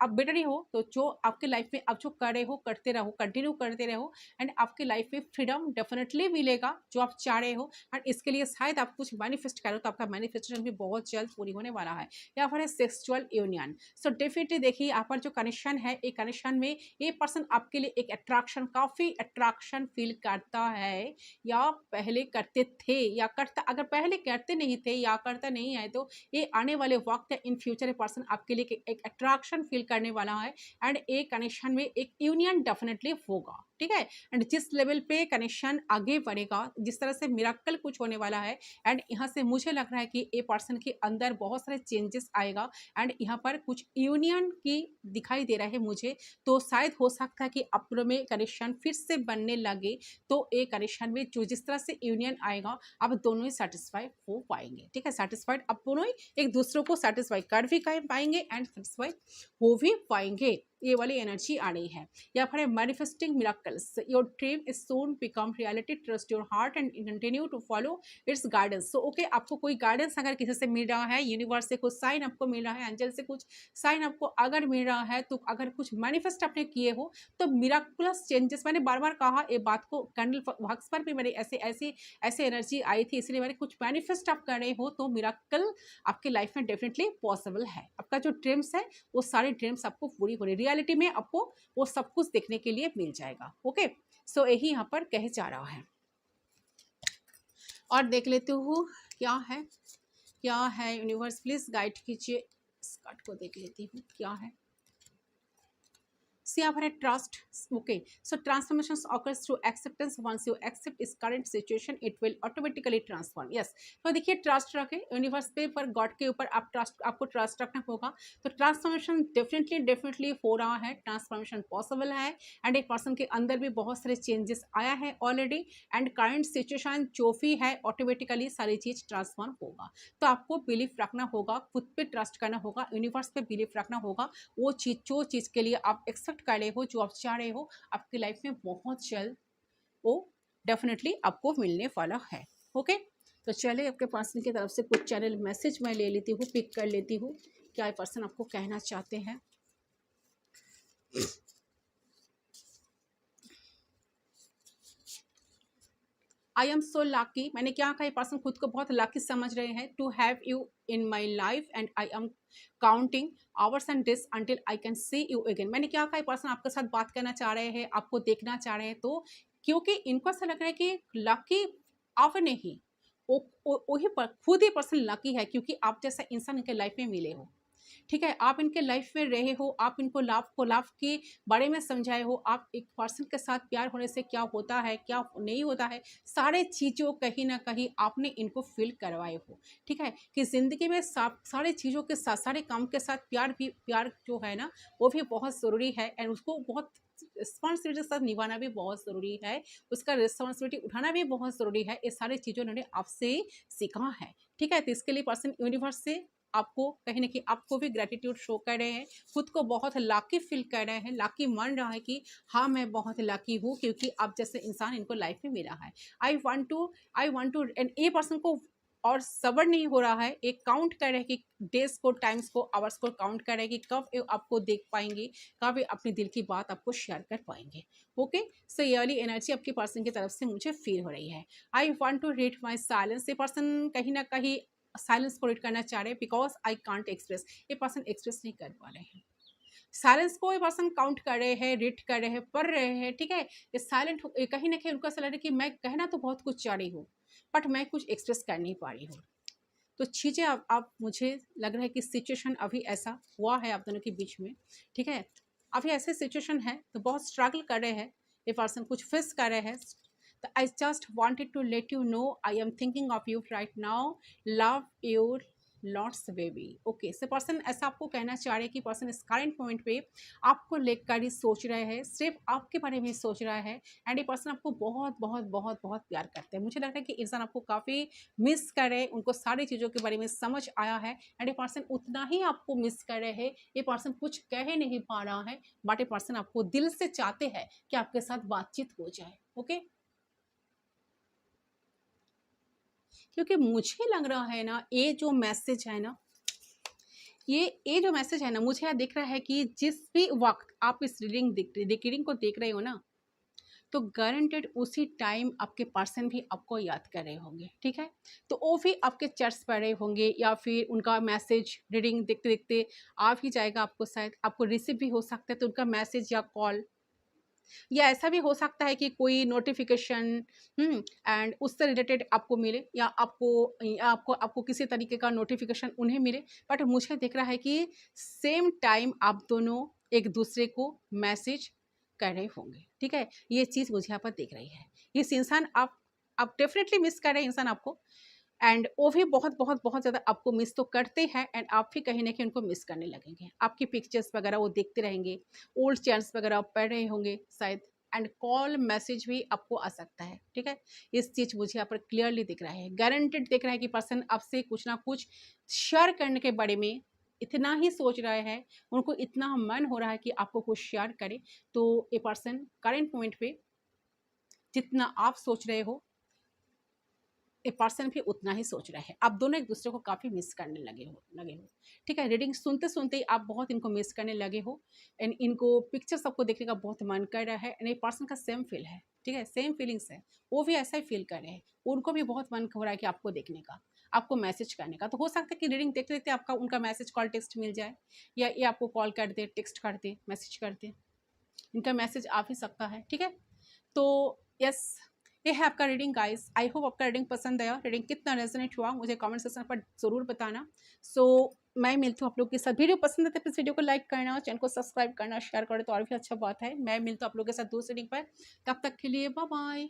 आप बेटर ही हो। तो जो आपके लाइफ में आप जो कर रहे हो करते रहो, कंटिन्यू करते रहो, एंड आपके लाइफ में फ्रीडम डेफिनेटली मिलेगा जो आप चाह रहे हो। एंड इसके लिए शायद आप कुछ मैनिफेस्ट करो तो आपका मैनिफेस्टेशन भी बहुत जल्द पूरी होने वाला है। यहाँ पर है सेक्सुअल यूनियन। सो डेफिनेटली देखिए यहाँ पर जो कनेक्शन है, एक कनेक्शन में ये पर्सन आपके लिए एक अट्रैक्शन, काफ़ी अट्रैक्शन फील करता है, या पहले करते थे या करता, अगर पहले करते नहीं थे या करता नहीं है तो ये आने वाले वक्त है, इन फ्यूचर ये पर्सन आपके लिए एक अट्रैक्शन फील करने वाला है, एंड एक कनेक्शन में एक यूनियन डेफिनेटली होगा, ठीक है। एंड जिस लेवल पे कनेक्शन आगे बढ़ेगा, जिस तरह से मिराकल कुछ होने वाला है, एंड यहाँ से मुझे लग रहा है कि ए पर्सन के अंदर बहुत सारे चेंजेस आएगा, एंड यहाँ पर कुछ यूनियन की दिखाई दे रहा है मुझे। तो शायद हो सकता है कि आप लोगों में कनेक्शन फिर से बनने लगे, तो ए कनेक्शन में जो जिस तरह से यूनियन आएगा, आप दोनों ही सेटिस्फाई हो पाएंगे। ठीक है, सेटिस्फाइड आप दोनों ही एक दूसरे को सेटिस्फाई कर भी पाएंगे एंड सेटिस्फाई हो भी पाएंगे। ये वाली एनर्जी आ रही है। या फिर manifesting miracles, your dream is soon become reality, trust your heart and continue to follow its guidance. So okay, आपको कोई गाइडेंस अगर किसी से मिल रहा है, यूनिवर्स से कुछ साइन आपको मिल रहा है, एंजल से कुछ साइन आपको अगर मिल रहा है, तो अगर कुछ मैनिफेस्ट आपने किए हो तो मिराकुलस चेंजेस, मैंने बार बार कहा ये बात को, कैंडल वर्क्स पर भी मैंने ऐसे एनर्जी आई थी, इसलिए मैंने कुछ मैनिफेस्ट आप कर रहे हो तो मिराकल आपके लाइफ में डेफिनेटली पॉसिबल है। आपका जो ड्रीम्स है वो सारे ड्रीम्स आपको पूरी हो रही, रियलिटी में आपको वो सब कुछ देखने के लिए मिल जाएगा। ओके, सो यही यहाँ पर कहे जा रहा है। और देख लेते हो क्या है यूनिवर्स, प्लीज गाइड कीजिए। इस कार्ड को देख लेती हूँ क्या है। See, I've had trust. Okay, so transformations occurs through acceptance. Once you accept its current situation, it will automatically transform. Yes, तो देखिए ट्रस्ट रखें यूनिवर्स पे, पर गॉड के ऊपर आप आपको ट्रस्ट रखना होगा। तो ट्रांसफॉर्मेशन डेफिनेटली हो रहा है, ट्रांसफॉर्मेशन पॉसिबल है, एंड एक पर्सन के अंदर भी बहुत सारे चेंजेस आया है ऑलरेडी, एंड करंट सिचुएशन जो भी है ऑटोमेटिकली सारी चीज़ ट्रांसफॉर्म होगा। तो आपको बिलीफ रखना होगा, खुद पे ट्रस्ट करना होगा, यूनिवर्स पे बिलीफ रखना होगा। वो चीज़ जो चीज़ के लिए आप एक्सेप्ट कर रहे हो, जो आप चाह रहे हो, आपकी लाइफ में बहुत जल्द वो डेफिनेटली आपको मिलने वाला है। ओके, तो चलिए आपके पर्सन की तरफ से कुछ चैनल मैसेज मैं ले लेती हूँ, पिक कर लेती हूँ, क्या ये पर्सन आपको कहना चाहते हैं। आई एम सो लकी, मैंने क्या कहा, ये पर्सन खुद को बहुत लकी समझ रहे हैं। To have you in my life and I am counting hours and days until I can see you again. मैंने क्या कहा, ये पर्सन आपके साथ बात करना चाह रहे हैं, आपको देखना चाह रहे हैं। तो क्योंकि इनको ऐसा लग रहा है कि लकी आप नहीं, वही खुद ही पर्सन लकी है, क्योंकि आप जैसा इंसान इनके लाइफ में मिले हो। ठीक है, आप इनके लाइफ में रहे हो, आप इनको लाभ के बारे में समझाए हो, आप एक पर्सन के साथ प्यार होने से क्या होता है, क्या नहीं होता है, सारे चीज़ों कहीं ना कहीं आपने इनको फील करवाए हो। ठीक है, कि ज़िंदगी में सारे चीज़ों के साथ, सारे काम के साथ प्यार जो है ना, वो भी बहुत ज़रूरी है, एंड उसको बहुत रिस्पॉन्सिबिलिटी के साथ निभाना भी बहुत ज़रूरी है, उसका रिस्पॉन्सिबिलिटी उठाना भी बहुत ज़रूरी है। ये सारी चीज़ों उन्होंने आपसे सीखा है। ठीक है, तो इसके लिए पर्सन यूनिवर्स से आपको कहीं ना कहीं आपको भी ग्रेटिट्यूड शो कर रहे हैं, खुद को बहुत लाकी फील कर रहे हैं, लाकी मान रहा है कि हाँ मैं बहुत लाकी हूँ, क्योंकि आप जैसे इंसान इनको लाइफ में मिला है। I want to and a person को और सब्र नहीं हो रहा है, एक काउंट कर रहे हैं कि डेज को, टाइम्स को, आवर्स को काउंट कर रहे हैं कि कब आपको देख पाएंगे, कब अपनी दिल की बात आपको शेयर कर पाएंगे। ओके, सो ये वाली एनर्जी आपके पर्सन की तरफ से मुझे फील हो रही है। I want to read my silence, ये पर्सन कहीं ना कहीं साइलेंस को रीड करना चाह रहे हैं, बिकॉज आई कांट एक्सप्रेस, ये पर्सन एक्सप्रेस नहीं कर पा रहे हैं। साइलेंस को ये पर्सन काउंट कर रहे हैं, रीड कर रहे हैं, पढ़ रहे हैं। ठीक है, ये साइलेंट कहीं ना कहीं उनको ऐसा लग रहा है कि मैं कहना तो बहुत कुछ चाह रही हूँ, बट मैं कुछ एक्सप्रेस कर नहीं पा रही हूँ। तो चीज़ें आप मुझे लग रहा है कि सिचुएशन अभी ऐसा हुआ है आप दोनों के बीच में। ठीक है, अभी ऐसे सिचुएशन है तो बहुत स्ट्रगल कर रहे हैं, ये पर्सन कुछ फेस कर रहे हैं। तो I just wanted to let you know I am thinking of you right now, love you lots baby. Okay, say person ऐसा आपको कहना चाह रहे हैं कि पर्सन इस करंट मोमेंट पे आपको लेकर ही सोच रहे हैं, सिर्फ आपके बारे में सोच रहा है, एंड ये पर्सन आपको बहुत बहुत बहुत बहुत प्यार करते हैं। मुझे लग रहा है कि इंसान आपको काफ़ी मिस कर रहे हैं, उनको सारी चीज़ों के बारे में समझ आया है, एंड ये पर्सन उतना ही आपको मिस कर रहे हैं। ये पर्सन कुछ कह नहीं पा रहा है, बट ये पर्सन आपको दिल से चाहते हैं कि आपके साथ बातचीत हो जाए। ओके, क्योंकि मुझे लग रहा है ना, ये जो मैसेज है ना, ये जो मैसेज है ना, मुझे यह दिख रहा है कि जिस भी वक्त आप इस रीडिंग को देख रहे हो ना, तो गारंटेड उसी टाइम आपके पर्सन भी आपको याद कर रहे होंगे। ठीक है, तो वो भी आपके चर्च पढ़ रहे होंगे, या फिर उनका मैसेज रीडिंग देखते देखते आ भी जाएगा आपको, शायद आपको रिसीव भी हो सकता है, तो उनका मैसेज या कॉल, या ऐसा भी हो सकता है कि कोई नोटिफिकेशन एंड उससे रिलेटेड आपको मिले, या आपको किसी तरीके का नोटिफिकेशन उन्हें मिले। बट मुझे दिख रहा है कि सेम टाइम आप दोनों एक दूसरे को मैसेज कर रहे होंगे, ठीक है। ये चीज़ मुझे यहाँ पर दिख रही है। इस इंसान आप डेफिनेटली मिस कर रहे हैं इंसान आपको, एंड वो भी बहुत बहुत बहुत ज़्यादा आपको मिस तो करते हैं, एंड आप भी कहीं ना कहीं उनको मिस करने लगेंगे। आपकी पिक्चर्स वगैरह वो देखते रहेंगे, ओल्ड चैट्स वगैरह आप पढ़ रहे होंगे शायद, एंड कॉल मैसेज भी आपको आ सकता है, ठीक है। इस चीज़ मुझे यहाँ पर क्लियरली दिख रहा है, गारंटेड दिख रहा है कि पर्सन आपसे कुछ ना कुछ शेयर करने के बारे में इतना ही सोच रहे हैं, उनको इतना मन हो रहा है कि आपको कुछ शेयर करे। तो ये पर्सन करेंट मोमेंट पे जितना आप सोच रहे हो, ए पर्सन भी उतना ही सोच रहा है। आप दोनों एक दूसरे को काफ़ी मिस करने लगे हो, ठीक है। रीडिंग सुनते सुनते ही आप बहुत इनको मिस करने लगे हो, एंड इनको पिक्चर सबको देखने का बहुत मन कर रहा है, एंड ए पर्सन का सेम फील है, ठीक है, सेम फीलिंग्स है। वो भी ऐसा ही फील कर रहे हैं, उनको भी बहुत मन हो रहा है कि आपको देखने का, आपको मैसेज करने का। तो हो सकता है कि रीडिंग देखते देखते आपका उनका मैसेज कॉल टेक्स्ट मिल जाए, या ये आपको कॉल कर दे, टेक्स्ट कर दे, मैसेज कर दे, इनका मैसेज आ भी सकता है, ठीक है। तो यस, ये है आपका रीडिंग गाइस। आई होप आपका रीडिंग पसंद आया। रीडिंग कितना रेजोनेट हुआ मुझे कमेंट सेक्शन पर ज़रूर बताना। सो मैं मिलती हूँ आप लोग के साथ। वीडियो पसंद आते इस वीडियो को लाइक करना, चैनल को सब्सक्राइब करना, शेयर करें तो और भी अच्छा बात है। मैं मिलती हूँ आप लोग के साथ दूसरी रीडिंग पर। तब तक के लिए बाय बाय।